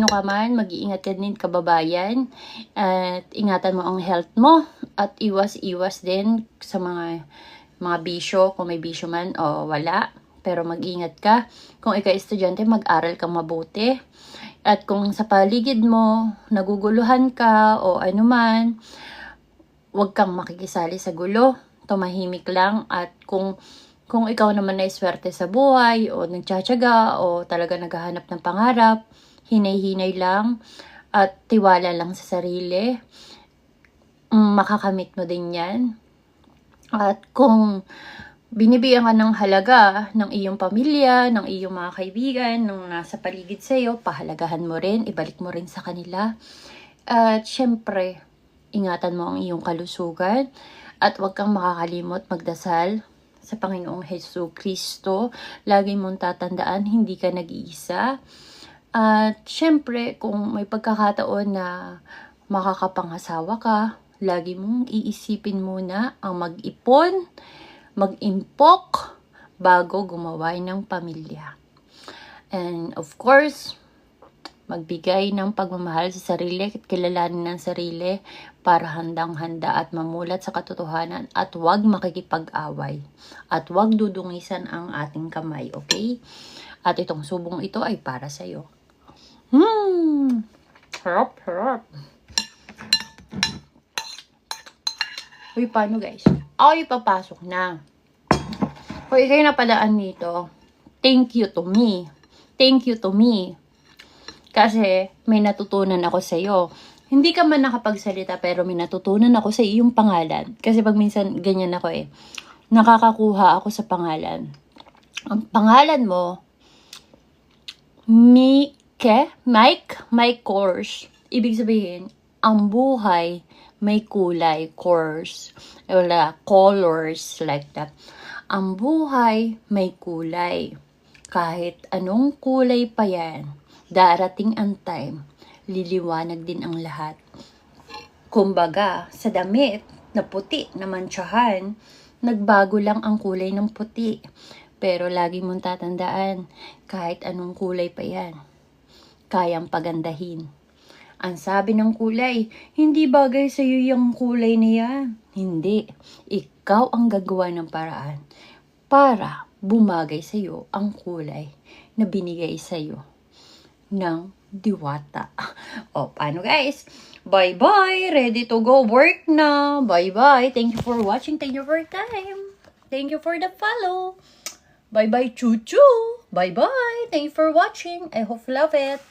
Ano ka man, mag-iingat ka din kababayan at ingatan mo ang health mo at iwas-iwas din sa mga bisyo, kung may bisyo man o wala. Pero mag-ingat ka. Kung ikaw estudyante, mag-aral kang mabuti. At kung sa paligid mo, naguguluhan ka o anuman, huwag kang makikisali sa gulo. Tumahimik lang at kung ikaw naman ay swerte sa buhay o nagtsatsaga o talaga naghahanap ng pangarap, hinay-hinay lang at tiwala lang sa sarili. Makakamit mo din yan. At kung binibigyan ka ng halaga ng iyong pamilya, ng iyong mga kaibigan, ng nasa paligid sa iyo, pahalagahan mo rin, ibalik mo rin sa kanila. At syempre, ingatan mo ang iyong kalusugan at huwag kang makakalimot magdasal sa Panginoong Hesus Kristo. Lagi mong tatandaan, hindi ka nag-iisa. At syempre, kung may pagkakataon na makakapangasawa ka, lagi mong iisipin muna ang mag-ipon, mag-impok, bago gumawa ng pamilya. And of course, magbigay ng pagmamahal sa sarili at kilalanin ng sarili para handang-handa at mamulat sa katotohanan at huwag makikipag-away. At huwag dudungisan ang ating kamay, okay? At itong subong ito ay para sa iyo. Harap, harap. Uy, paano guys? Ako ipapasok na. Kung ikay napadaan dito, thank you to me. Thank you to me. Kasi may natutunan ako sa iyo. Hindi ka man nakapagsalita pero may natutunan ako sa iyong pangalan. Kasi pag minsan ganyan ako nakakakuha ako sa pangalan. Ang pangalan mo, Mike Kors. Ibig sabihin, ang buhay may kulay, course. Wala, colors, like that. Ang buhay may kulay. Kahit anong kulay pa yan, darating ang time, liliwanag din ang lahat. Kumbaga, sa damit na puti na mantsahan, nagbago lang ang kulay ng puti. Pero lagi mong tatandaan, kahit anong kulay pa yan, kayang pagandahin. Ang sabi ng kulay, hindi bagay sa iyo yung kulay na yan. Hindi. Ikaw ang gagawa ng paraan para bumagay sa iyo ang kulay na binigay sa iyo ng diwata. O, paano guys? Bye-bye! Ready to go work na! Bye-bye! Thank you for watching. Thank you for your time. Thank you for the follow. Bye-bye, choo-choo! Bye-bye! Thank you for watching. I hope you love it.